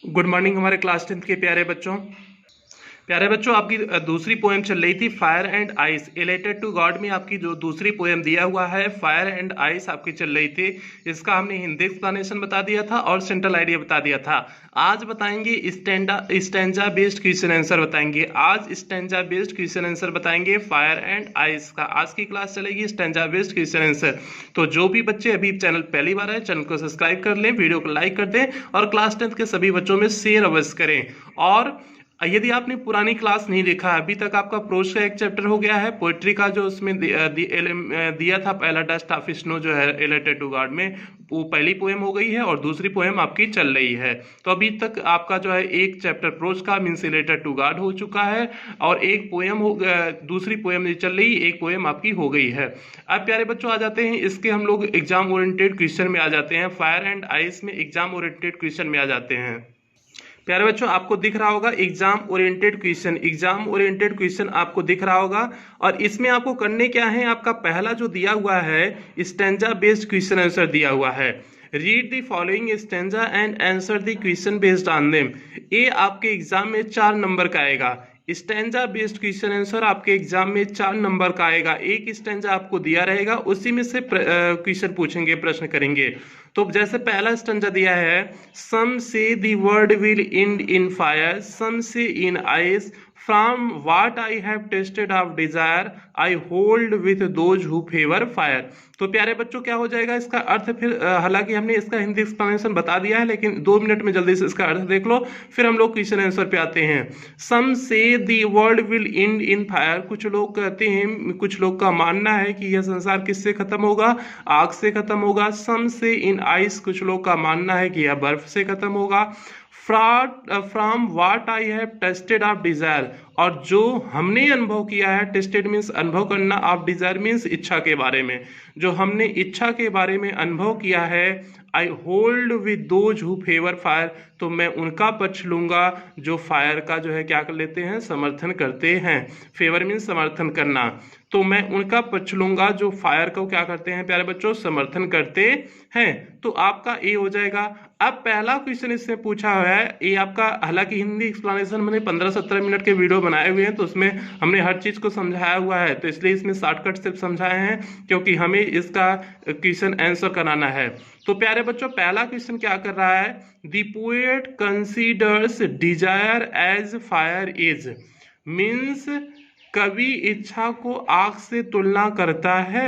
Good morning हमारे class 10 के प्यारे बच्चों आपकी दूसरी पोएम चल रही थी fire and ice related to God में। आपकी जो दूसरी पोएम दिया हुआ है फायर एंड आइस आपकी चल रही थी। इसका हमने हिंदी एक्सप्लेनेशन बता दिया था और सेंट्रल आइडिया बता दिया था। आज बताएंगे स्टैंजा बेस्ड क्वेश्चन आंसर बताएंगे। आज स्टैंजा बेस्ड क्वेश्चन आंसर बताएंगे फायर एंड आइस का। आज की क्लास चलेगी स्टैंजा बेस्ड क्वेश्चन आंसर। तो जो भी बच्चे अभी चैनल पहली बार है चैनल को सब्सक्राइब कर लें, वीडियो को लाइक कर दें और क्लास 10 के सभी बच्चों में शेयर अवश्य करें। और यदि आपने पुरानी क्लास नहीं देखा, अभी तक आपका प्रोज का एक चैप्टर हो गया है, पोएट्री का जो उसमें दिया था पहला डस्ट ऑफ स्नो जो है रिलेटेड टू गॉड में, वो पहली पोएम हो गई है और दूसरी पोएम आपकी चल रही है। तो अभी तक आपका जो है एक चैप्टर प्रोज का मीन्स रिलेटेड टू गॉड हो चुका है और एक पोएम हो दूसरी पोएम चल रही, एक पोएम आपकी हो गई है। अब प्यारे बच्चों आ जाते हैं इसके हम लोग एग्जाम ओरिएंटेड क्वेश्चन में आ जाते हैं। फायर एंड आइस में एग्जाम ओरिएंटेड क्वेश्चन में आ जाते हैं। प्यारे बच्चों आपको दिख रहा होगा एग्जाम ओरिएंटेड क्वेश्चन आपको दिख रहा होगा। और इसमें आपको करने क्या है, आपका पहला जो दिया हुआ है स्टैंजा बेस्ड क्वेश्चन आंसर दिया हुआ है। Read the following stanza and answer the question based on them. ये आपके एग्जाम में 4 नंबर का आएगा। स्टैंजा बेस्ड क्वेश्चन आंसर आपके एग्जाम में 4 नंबर का आएगा। एक स्टैंजा आपको दिया रहेगा, उसी में से क्वेश्चन पूछेंगे, प्रश्न करेंगे। तो जैसे पहला स्टैंजा दिया है, some say the world will end in fire, some say in ice, from what I have tasted of desire I hold with those who favour fire. तो प्यारे बच्चों क्या हो जाएगा इसका अर्थ, फिर हालांकि हमने इसका हिंदी एक्सप्लेनेशन बता दिया है लेकिन 2 मिनट में जल्दी से इसका अर्थ देख लो, फिर हम लोग क्वेश्चन आंसर पे आते हैं। सम say the world will end in fire, कुछ लोग कहते हैं, कुछ लोग का मानना है कि यह संसार किससे खत्म होगा, आग से खत्म होगा। सम से इन आइस, कुछ लोग का मानना है कि यह बर्फ से खत्म होगा। From what I have tasted of Dzire, और जो हमने अनुभव किया है, टेस्टेड मीन्स अनुभव करना, ऑफ डिजायर मीन्स इच्छा के बारे में, जो हमने इच्छा के बारे में अनुभव किया है। I hold with those who favour fire, तो मैं उनका पक्ष लूंगा जो फायर का जो है क्या कर लेते हैं, समर्थन करते हैं। फेवर मीन्स समर्थन करना, तो मैं उनका पक्ष लूंगा जो फायर को क्या करते हैं प्यारे बच्चों, समर्थन करते हैं। तो आपका ए हो जाएगा। अब पहला क्वेश्चन इससे पूछा है, ये आपका, हालांकि हिंदी एक्सप्लेनेशन मैंने 15-17 मिनट के वीडियो बनाए हुए हैं तो उसमें हमने हर चीज को समझाया हुआ है, तो इसलिए इसमें शॉर्टकट सिर्फ समझाए हैं क्योंकि हमें इसका क्वेश्चन आंसर कराना है। तो प्यारे बच्चों पहला क्वेश्चन क्या कर रहा है, the poet considers desire as fire is, means कवि इच्छा को आग से तुलना करता है।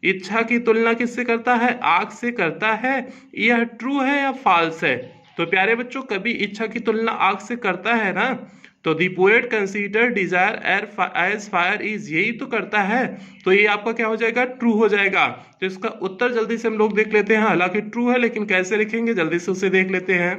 इच्छा की तुलना किससे करता है, आग से करता है। यह ट्रू है या फॉल्स है। तो प्यारे बच्चों कवि इच्छा की तुलना आग से करता है ना, तो the poet consider desire as fire is, यही तो करता है। तो ये आपका क्या हो जाएगा, ट्रू हो जाएगा। तो इसका उत्तर जल्दी से हम लोग देख लेते हैं, हालांकि ट्रू है लेकिन कैसे लिखेंगे जल्दी से उसे देख लेते हैं।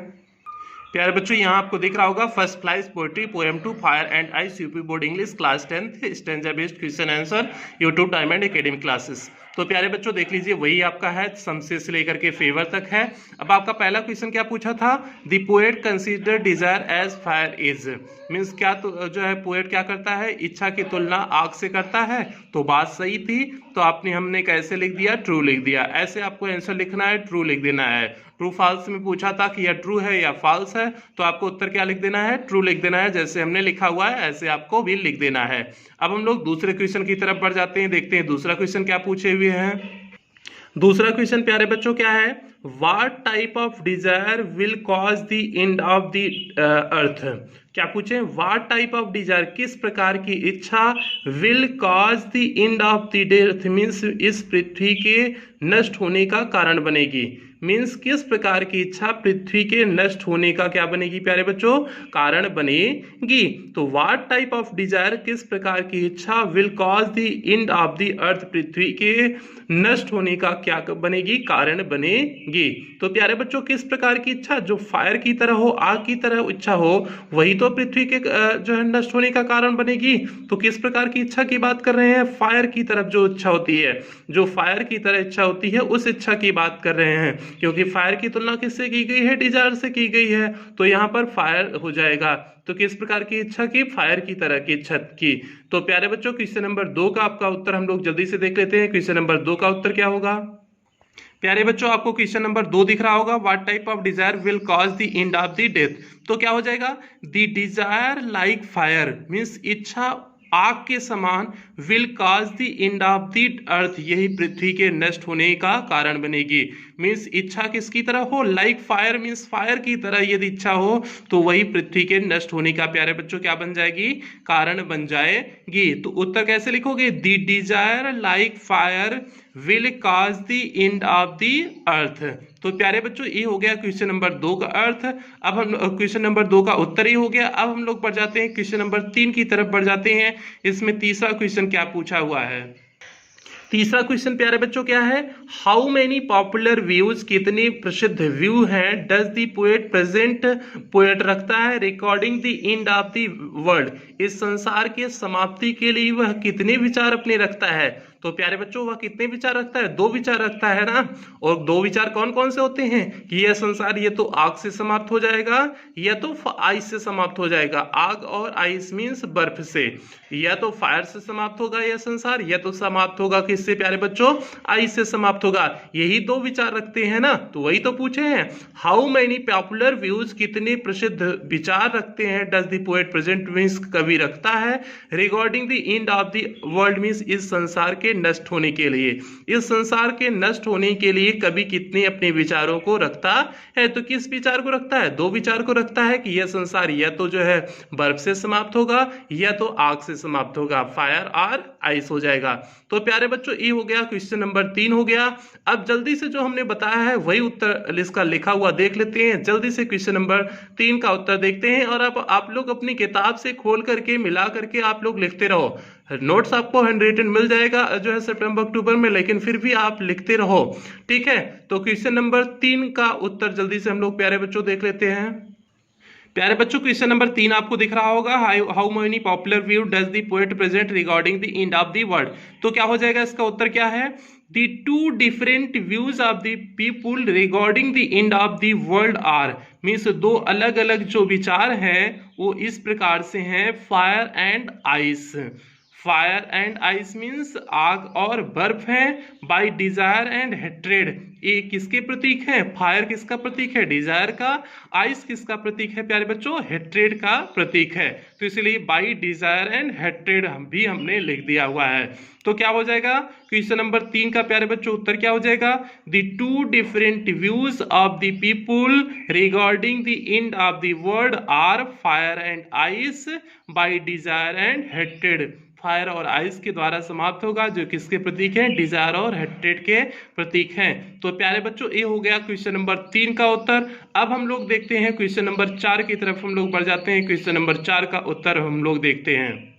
प्यारे बच्चों यहाँ आपको दिख रहा होगा first class poetry poem two fire and ice UP board English class 10 stanza based question answer YouTube diamond academy classes. तो प्यारे बच्चों देख लीजिए वही आपका है, समसे से लेकर के फेवर तक है। अब आपका पहला क्वेश्चन क्या पूछा था, the poet consider desire as fire is, means क्या तो जो है पोएट क्या करता है, इच्छा की तुलना आग से करता है। तो बात सही थी, तो आपने हमने कैसे लिख दिया, ट्रू लिख दिया। ऐसे आपको आंसर लिखना है, ट्रू लिख देना है। ट्रू फॉल्स में पूछा था कि यह ट्रू है या फॉल्स है, तो आपको उत्तर क्या लिख देना है, ट्रू लिख देना है। जैसे हमने लिखा हुआ है ऐसे आपको भी लिख देना है। अब हम लोग दूसरे क्वेश्चन की तरफ बढ़ जाते हैं, देखते हैं दूसरा क्वेश्चन क्या पूछे हुए हैं। दूसरा क्वेश्चन प्यारे बच्चों क्या है, what type of desire will cause the end of the अर्थ। क्या पूछे, व्हाट टाइप ऑफ डिजायर, किस प्रकार की इच्छा, will cause the end of the earth, means इस पृथ्वी के नष्ट होने का कारण बनेगी। मीन्स किस प्रकार की इच्छा पृथ्वी के नष्ट होने का क्या बनेगी प्यारे बच्चों, कारण बनेगी। तो व्हाट टाइप ऑफ डिजायर, किस प्रकार की इच्छा, will cause the end of the earth, पृथ्वी के नष्ट होने का क्या बनेगी, कारण बनेगी। तो प्यारे बच्चों किस प्रकार की इच्छा, जो फायर की तरह हो, आग की तरह इच्छा हो, वही तो पृथ्वी के जो है नष्ट होने का कारण बनेगी। तो किस प्रकार की इच्छा की बात कर रहे हैं, फायर की तरफ जो इच्छा होती है, जो फायर की तरह इच्छा होती है उस इच्छा की बात कर रहे हैं, क्योंकि फायर की तुलना किससे की गई है, डिजायर से की गई है। तो यहाँ पर फायर हो जाएगा। तो किस प्रकार की इच्छा की, फायर की तरह की इच्छा की। तो प्यारे बच्चों क्वेश्चन नंबर 2 का आपका उत्तर हम लोग जल्दी से देख लेते हैं। क्वेश्चन नंबर 2 का उत्तर क्या होगा, प्यारे बच्चों आपको क्वेश्चन नंबर 2 दिख रहा होगा, what type of desire will cause the end of the death. तो क्या हो जाएगा, the desire like fire means इच्छा आग के समान, will cause the end of the अर्थ यही पृथ्वी के नष्ट होने का कारण बनेगी। मीन्स इच्छा किसकी तरह हो, लाइक फायर मीन्स फायर की तरह यदि इच्छा हो तो वही पृथ्वी के नष्ट होने का प्यारे बच्चों क्या बन जाएगी, कारण बन जाएगी। तो उत्तर कैसे लिखोगे, the desire like fire will cause the end of the अर्थ। तो प्यारे बच्चों ये हो गया क्वेश्चन नंबर 2 का अर्थ। अब हम क्वेश्चन नंबर 2 का उत्तर ही हो गया। अब हम लोग बढ़ जाते हैं क्वेश्चन नंबर 3 की तरफ बढ़ जाते हैं। इसमें तीसरा क्वेश्चन क्या पूछा हुआ है। तीसरा क्वेश्चन प्यारे बच्चों क्या है, हाउ मेनी पॉपुलर व्यूज, कितने प्रसिद्ध व्यू हैं, does the poet present, poet रखता है recording the end of the world, इस संसार के समाप्ति के लिए वह कितने विचार अपने रखता है। तो प्यारे बच्चों वह कितने विचार रखता है, 2 विचार रखता है ना। और 2 विचार कौन कौन से होते हैं कि यह संसार ये तो आग से समाप्त हो जाएगा या तो आइस से समाप्त हो जाएगा। आग और आइस मीन्स बर्फ से, या तो फायर से समाप्त होगा यह संसार, या तो समाप्त होगा किससे प्यारे बच्चों, आइस से समाप्त होगा। यही 2 विचार रखते हैं ना, तो वही तो पूछे हैं। हाउ मेनी पॉपुलर व्यूज, कितने प्रसिद्ध विचार रखते हैं, does the poet present means कवि रखता है, regarding the end of the world means इस संसार के नष्ट होने के लिए, इस संसार के नष्ट होने के लिए कवि कितने अपने विचारों को रखता है। तो किस विचार को रखता है, 2 विचार को रखता है कि यह संसार या तो जो है बर्फ से समाप्त होगा या तो आग से समाप्त होगा, फायर और आइस हो जाएगा। तो प्यारे बच्चों ये हो गया क्वेश्चन नंबर 3 हो गया। अब जल्दी से जो हमने बताया है वही उत्तर इसका लिखा हुआ देख लेते हैं। जल्दी से क्वेश्चन नंबर 3 का उत्तर देखते हैं और अब आप लोग अपनी किताब से खोल करके मिला करके आप लोग लिखते रहो। नोट्स आपको हैंड रिटन मिल जाएगा जो है सितंबर अक्टूबर में, लेकिन फिर भी आप लिखते रहो, ठीक है। तो क्वेश्चन नंबर 3 का उत्तर जल्दी से हम लोग प्यारे बच्चों देख लेते हैं। प्यारे बच्चों क्वेश्चन नंबर 3 आपको दिख रहा होगा, how many popular view does the poet present regarding the end of the world. तो क्या हो जाएगा, इसका उत्तर क्या है, the 2 different views of the people regarding the end of the world are means 2 अलग अलग जो विचार हैं वो इस प्रकार से हैं, fire and ice. Fire and ice means आग और बर्फ है, बाय डिजायर एंड हेट्रेड ये किसके प्रतीक है, फायर किसका प्रतीक है, डिजायर का, आइस किसका प्रतीक है प्यारे बच्चों, हेट्रेड का प्रतीक है। तो इसलिए बाय डिजायर एंड हेट्रेड भी हमने लिख दिया हुआ है। तो क्या हो जाएगा क्वेश्चन नंबर 3 का प्यारे बच्चों उत्तर क्या हो जाएगा, the 2 different views of the people regarding the end of the world are fire and ice by desire and hatred. Fire और आइस के द्वारा समाप्त होगा जो किसके प्रतीक हैं, डिजायर और हेट्रेड के प्रतीक हैं। तो प्यारे बच्चों ये हो गया क्वेश्चन नंबर 3 का उत्तर। अब हम लोग देखते हैं क्वेश्चन नंबर 4 की तरफ हम लोग बढ़ जाते हैं। क्वेश्चन नंबर 4 का उत्तर हम लोग देखते हैं।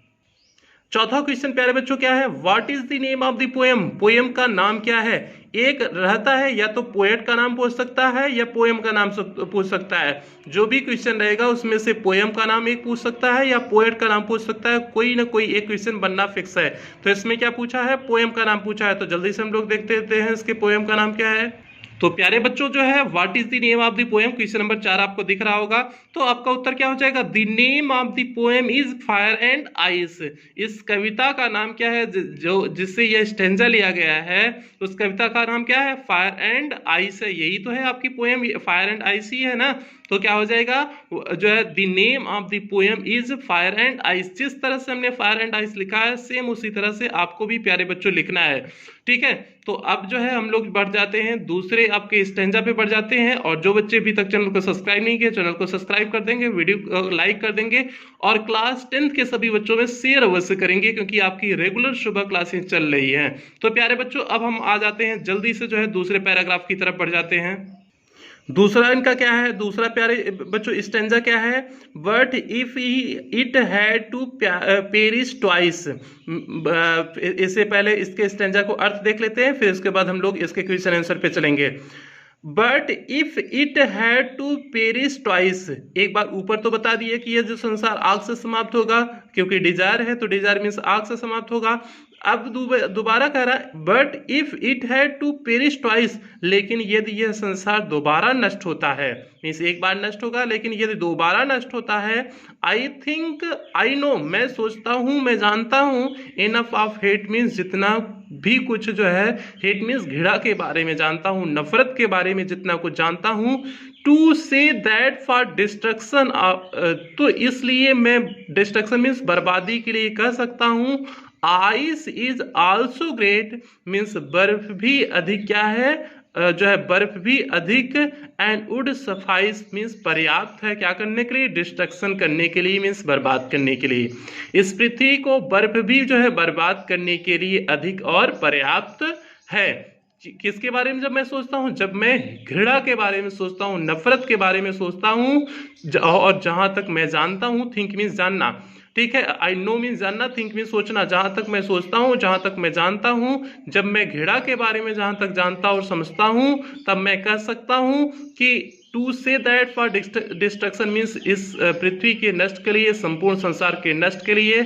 चौथा क्वेश्चन प्यारे बच्चों क्या है, what is the name of the poem, poem का नाम क्या है। एक रहता है या तो पोएट का नाम पूछ सकता है या पोएम का नाम पूछ सकता है। जो भी क्वेश्चन रहेगा उसमें से पोएम का नाम एक पूछ सकता है या पोएट का नाम पूछ सकता है, कोई ना कोई एक क्वेश्चन बनना फिक्स है। तो इसमें क्या पूछा है, पोएम का नाम पूछा है। तो जल्दी से हम लोग देखते हैं इसके पोएम का नाम क्या है। तो प्यारे बच्चों जो है what is the name of the poem, question number 4 आपको दिख रहा होगा। तो आपका उत्तर क्या हो जाएगा, the name of the poem is fire and ice. इस कविता का नाम क्या है जो जिससे यह स्टेंजा लिया गया है, उस कविता का नाम क्या है, फायर एंड आइस है। यही तो है आपकी पोएम, फायर एंड आइस ही है ना। तो क्या हो जाएगा जो है the name of the poem is fire and ice. जिस तरह से हमने फायर एंड आइस लिखा है सेम उसी तरह से आपको भी प्यारे बच्चों लिखना है, ठीक है। तो अब जो है हम लोग बढ़ जाते हैं दूसरे आपके स्टेंजा पे बढ़ जाते हैं। और जो बच्चे अभी तक चैनल को सब्सक्राइब नहीं किए चैनल को सब्सक्राइब कर देंगे, वीडियो लाइक कर देंगे और क्लास 10th के सभी बच्चों में शेयर अवश्य करेंगे क्योंकि आपकी रेगुलर सुबह क्लासें चल रही हैं। तो प्यारे बच्चों अब हम आ जाते हैं जल्दी से जो है दूसरे पैराग्राफ की तरफ बढ़ जाते हैं। दूसरा इनका क्या है, दूसरा प्यारे बच्चों स्टेंजा क्या है, but if it had to perish twice. इससे पहले इसके स्टेंजा को अर्थ देख लेते हैं, फिर इसके बाद हम लोग इसके क्वेश्चन आंसर पे चलेंगे। But if it had to perish twice, एक बार ऊपर तो बता दिए कि यह जो संसार आग से समाप्त होगा क्योंकि डिजायर है, तो डिजायर मीन्स आग से समाप्त होगा। अब दोबारा कह रहा है but if it had to perish twice, लेकिन यदि यह संसार दोबारा नष्ट होता है, मीन्स एक बार नष्ट होगा लेकिन यदि दोबारा नष्ट होता है, आई थिंक आई नो, मैं सोचता हूँ, मैं जानता हूँ, इनफ ऑफ हेट मीन्स जितना भी कुछ जो है, हेट मीन्स घृणा के बारे में जानता हूँ, नफरत के बारे में जितना कुछ जानता हूँ, to say that for destruction, तो इसलिए मैं डिस्ट्रक्शन मीन्स बर्बादी के लिए कह सकता हूँ, ice is also great means बर्फ भी अधिक क्या है, जो है बर्फ भी अधिक, एंड वुड सफाइस मीन्स पर्याप्त है, क्या करने के लिए, डिस्ट्रक्शन करने के लिए मीन्स बर्बाद करने के लिए, इस पृथ्वी को बर्फ भी जो है बर्बाद करने के लिए अधिक और पर्याप्त है। किसके बारे में जब मैं सोचता हूँ, जब मैं घृणा के बारे में सोचता हूँ, नफरत के बारे में सोचता हूँ, और जहां तक मैं जानता हूँ, थिंक मीन्स जानना, ठीक है, आई नो मीन्स जानना, थिंक मीन्स सोचना, जहां तक मैं सोचता हूं, जहां तक मैं जानता हूं, जब मैं घृणा के बारे में जहां तक जानता और समझता हूं, तब मैं कह सकता हूं कि to say that for destruction means इस पृथ्वी के नष्ट के लिए, संपूर्ण संसार के नष्ट के लिए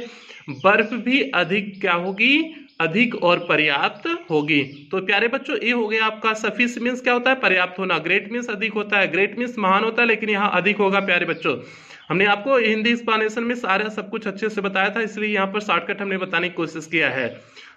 बर्फ भी अधिक क्या होगी, अधिक और पर्याप्त होगी। तो प्यारे बच्चों ये हो गया आपका सफिस मीन्स क्या होता है, पर्याप्त होना, ग्रेट मीन्स अधिक होता है, ग्रेट मीन्स महान होता है, लेकिन यहाँ अधिक होगा। प्यारे बच्चों हमने आपको हिंदी एक्सप्लेनेशन में सारा सब कुछ अच्छे से बताया था, इसलिए यहाँ पर शॉर्टकट हमने बताने की कोशिश किया है,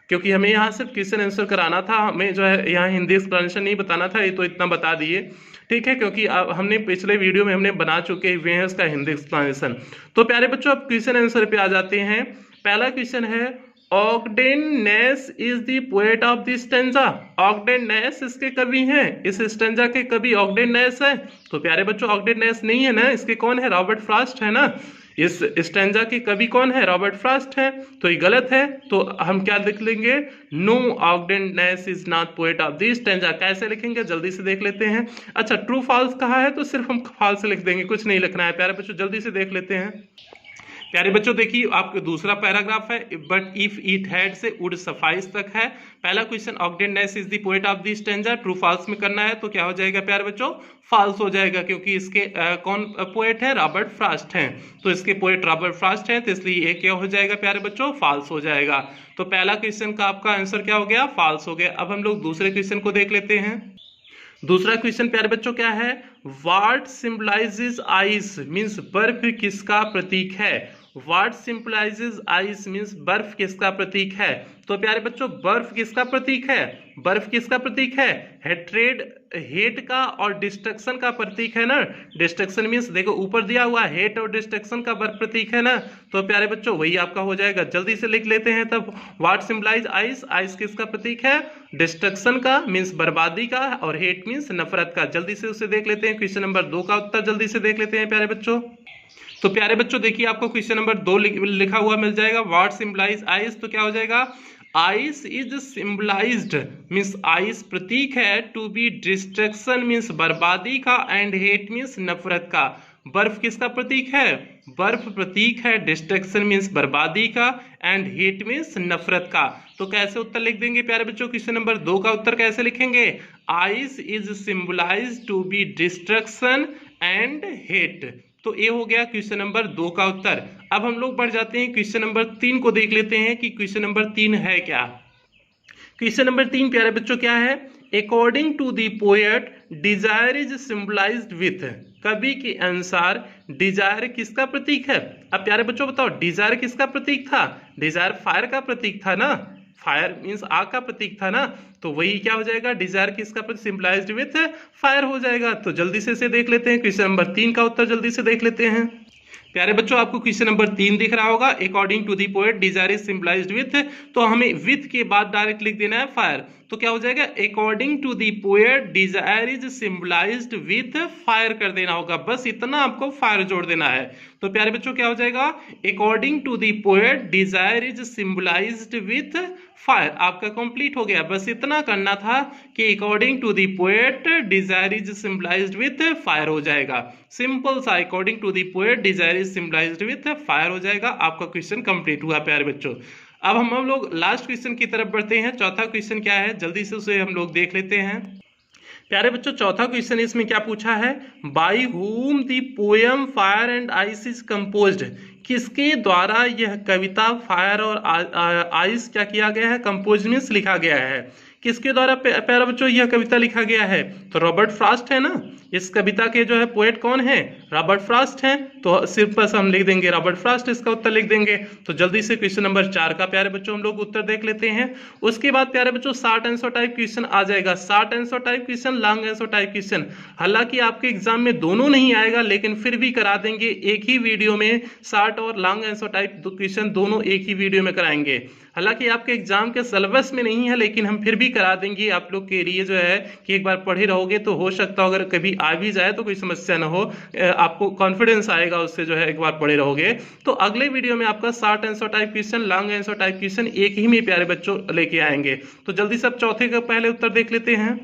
क्योंकि हमें यहाँ सिर्फ क्वेश्चन आंसर कराना था, हमें जो है यहाँ हिंदी एक्सप्लेनेशन नहीं बताना था, ये तो इतना बता दिए, ठीक है, क्योंकि अब हमने पिछले वीडियो में हमने बना चुके हुए हैं उसका हिंदी एक्सप्लेनेशन। तो प्यारे बच्चों अब क्वेश्चन आंसर पे आ जाते हैं। पहला क्वेश्चन है Ogden Nash is the poet of the stanza, Ogden Nash इसके कवि हैं, इस स्टेंजा के कवि ऑगडेन नेस है। तो प्यारे बच्चों ऑगडेन नेस नहीं है ना, इसके कौन है, रॉबर्ट फ्रॉस्ट है ना, इस स्टेंजा के कवि कौन है, रॉबर्ट फ्रॉस्ट है, तो ये गलत है, तो हम क्या लिख लेंगे, no Ogden Nash is not poet of the stanza. कैसे लिखेंगे जल्दी से देख लेते हैं। अच्छा ट्रू फॉल्स कहा है तो सिर्फ हम फॉल्स लिख देंगे, कुछ नहीं लिखना है। प्यारे बच्चों जल्दी से देख लेते हैं। प्यारे बच्चों देखिए आपका दूसरा पैराग्राफ है, but if it had say would suffice तक है। पहला question Ogden Nash is the poet of the stanza, true false में करना है, तो क्या हो जाएगा प्यारे बच्चों, फॉल्स हो जाएगा, क्योंकि इसके कौन पोएट है, रॉबर्ट फ्रॉस्ट हैं, तो इसके पोएट रॉबर्ट फ्रॉस्ट हैं, तो इसलिए ये क्या हो जाएगा प्यारे बच्चों, फॉल्स हो जाएगा। तो पहला क्वेश्चन का आपका आंसर क्या हो गया, फॉल्स हो गया। अब हम लोग दूसरे क्वेश्चन को देख लेते हैं। दूसरा क्वेश्चन प्यारे बच्चों क्या है, व्हाट सिंबलाइजेज आइस मीन्स बर्फ किसका प्रतीक है, व्हाट सिंबलाइजेज आइस मीन्स बर्फ किसका प्रतीक है। तो प्यारे बच्चों बर्फ किसका प्रतीक है, बर्फ किसका प्रतीक है, हेट्रेड हेट का और डिस्ट्रक्शन का प्रतीक है ना, डिस्ट्रक्शन मीन्स देखो ऊपर दिया हुआ हेट और डिस्ट्रक्शन का बर्फ प्रतीक है ना, तो प्यारे बच्चों वही आपका हो जाएगा। जल्दी से लिख लेते हैं तब, व्हाट सिंबलाइज आइस, आइस किसका प्रतीक है, डिस्ट्रक्शन का मीन्स बर्बादी का, और हेट मीन्स नफरत का। जल्दी से उसे देख लेते हैं, क्वेश्चन नंबर 2 का उत्तर जल्दी से देख लेते हैं प्यारे बच्चों। तो प्यारे बच्चों देखिए आपको क्वेश्चन नंबर 2 लिखा हुआ मिल जाएगा, व्हाट सिंबलाइज आइस, तो क्या हो जाएगा, ice is symbolised means ice प्रतीक है, टू बी डिस्ट्रक्शन मीन्स बर्बादी का, एंड हेट मीन्स नफरत का। बर्फ किसका प्रतीक है, बर्फ प्रतीक है डिस्ट्रक्शन मीन्स बर्बादी का, एंड हेट मीन्स नफरत का। तो कैसे उत्तर लिख देंगे प्यारे बच्चों, क्वेश्चन नंबर 2 का उत्तर कैसे लिखेंगे, ice is symbolised to be destruction and hate. तो ये हो गया क्वेश्चन नंबर 2 का उत्तर। अब हम लोग बढ़ जाते हैं क्वेश्चन नंबर 3 को देख लेते हैं कि क्वेश्चन नंबर 3 है क्या। क्वेश्चन नंबर 3 प्यारे बच्चों क्या है, according to the poet desire is symbolised with, कवि के अनुसार डिजायर किसका प्रतीक है। अब प्यारे बच्चों बताओ डिजायर किसका प्रतीक था, डिजायर फायर का प्रतीक था ना, फायर मीन्स आग का प्रतीक था ना, तो वही क्या हो जाएगा, डिजायर किसका प्रतीक, सिंबलाइज्ड विथ फायर हो जाएगा। तो जल्दी से इसे देख लेते हैं, क्वेश्चन नंबर 3 का उत्तर जल्दी से देख लेते हैं। प्यारे बच्चों आपको क्वेश्चन नंबर 3 दिख रहा होगा, according to the poet desire is symbolised with, तो हमें विथ के बाद डायरेक्ट लिख देना है फायर, तो क्या हो जाएगा, according to the poet desire is symbolised with fire कर देना होगा, बस इतना आपको फायर जोड़ देना है। तो प्यारे बच्चों क्या हो जाएगा, according to the poet desire is symbolised with fire, आपका कंप्लीट हो गया। बस इतना करना था कि according to the poet desire is symbolised with fire हो जाएगा, सिंपल सा, according to the poet desire is symbolised with fire हो जाएगा, आपका क्वेश्चन कंप्लीट हुआ प्यारे बच्चों। अब हम लोग लास्ट क्वेश्चन की तरफ बढ़ते हैं। चौथा क्वेश्चन क्या है, जल्दी से उसे हम लोग देख लेते हैं। प्यारे बच्चों चौथा क्वेश्चन इसमें क्या पूछा है, by whom the poem fire and ice is composed, किसके द्वारा यह कविता फायर और आइस क्या किया गया है, कंपोज मीन्स लिखा गया है। किसके द्वारा प्यारे बच्चों यह कविता लिखा गया है, तो रॉबर्ट फ्रॉस्ट है ना। इस कविता के जो है पोएट कौन है, रॉबर्ट फ्रॉस्ट हैं। तो सिर्फ बस हम लिख देंगे रॉबर्ट फ्रॉस्ट, इसका उत्तर लिख देंगे। तो जल्दी से क्वेश्चन नंबर 4 का प्यारे बच्चों हम लोग उत्तर देख लेते हैं। उसके बाद प्यारे बच्चों शॉर्ट आंसर टाइप क्वेश्चन आ जाएगा, short answer type question, long answer type question. हालांकि आपके एग्जाम में दोनों नहीं आएगा, लेकिन फिर भी करा देंगे एक ही वीडियो में, शॉर्ट और लॉन्ग आंसर टाइप क्वेश्चन दोनों एक ही वीडियो में कराएंगे। हालांकि आपके एग्जाम के सिलेबस में नहीं है, लेकिन हम फिर भी करा देंगे आप लोग के लिए जो है कि एक बार पढ़े रहोगे तो हो सकता हो अगर कभी आ भी जाए तो कोई समस्या ना हो, आपको कॉन्फिडेंस आएगा उससे जो है एक बार पढ़े रहोगे। तो अगले वीडियो में आपका short answer type question, long answer type question एक ही में प्यारे बच्चों लेके आएंगे। तो जल्दी से चौथे का पहले उत्तर देख लेते हैं।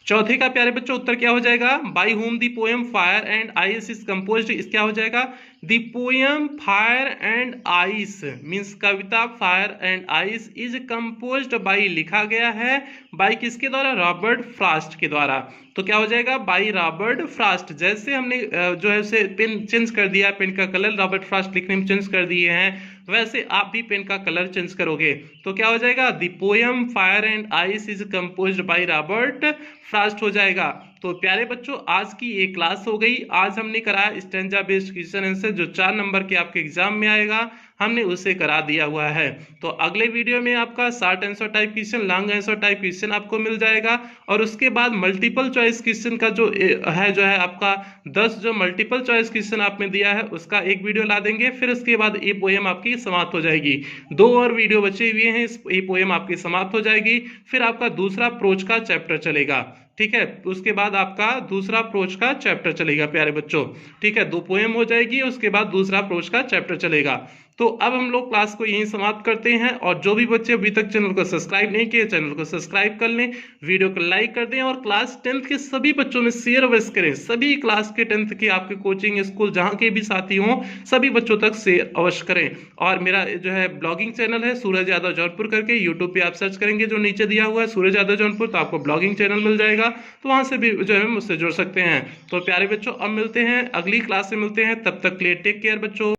चौथे का प्यारे बच्चों उत्तर क्या हो जाएगा, by whom the poem fire and ice is composed, इस क्या हो जाएगा, दी poem fire and ice means Kavita fire and ice is composed bye, लिखा गया है बाय किसके द्वारा, रॉबर्ट फ्रॉस्ट के द्वारा। तो क्या हो जाएगा, बाय रॉबर्ट फ्रॉस्ट। जैसे हमने जो है उसे पेन चेंज कर दिया, पेन का कलर रॉबर्ट फ्रॉस्ट लिखने में चेंज कर दिए हैं, वैसे आप भी पेन का कलर चेंज करोगे तो क्या हो जाएगा, दी poem fire and ice is composed by Robert Frost हो जाएगा। तो प्यारे बच्चों आज की एक क्लास हो गई। आज हमने कराया स्टैंजा बेस्ड क्वेश्चन आंसर, जो 4 नंबर के आपके एग्जाम में आएगा, हमने उसे करा दिया हुआ है। तो अगले वीडियो में आपका short answer type question, long answer type question आपको मिल जाएगा, और उसके बाद मल्टीपल चॉइस क्वेश्चन का जो है आपका 10 जो मल्टीपल चॉइस क्वेश्चन आपने दिया है उसका एक वीडियो ला देंगे। फिर उसके बाद ये पोएम आपकी समाप्त हो जाएगी। 2 और वीडियो बचे हुए हैं, ये पोएम आपकी समाप्त हो जाएगी। फिर आपका दूसरा अप्रोच का चैप्टर चलेगा, ठीक है। उसके बाद आपका दूसरा अप्रोच का चैप्टर चलेगा प्यारे बच्चों, ठीक है। 2 पोएम हो जाएगी, उसके बाद दूसरा अप्रोच का चैप्टर चलेगा। तो अब हम लोग क्लास को यहीं समाप्त करते हैं, और जो भी बच्चे अभी तक चैनल को सब्सक्राइब नहीं किए चैनल को सब्सक्राइब कर लें, वीडियो को लाइक कर दें, और क्लास 10th के सभी बच्चों में शेयर अवश्य करें। सभी क्लास के 10th के आपके कोचिंग स्कूल जहां के भी साथी हों सभी बच्चों तक शेयर अवश्य करें। और मेरा जो है ब्लॉगिंग चैनल है सूरज यादव जौनपुर करके, यूट्यूब पे आप सर्च करेंगे जो नीचे दिया हुआ है सूरज यादव जौनपुर, तो आपको ब्लॉगिंग चैनल मिल जाएगा, तो वहां से भी जो है मुझसे जुड़ सकते हैं। तो प्यारे बच्चों अब मिलते हैं अगली क्लास में, मिलते हैं, तब तक के लिए टेक केयर बच्चों।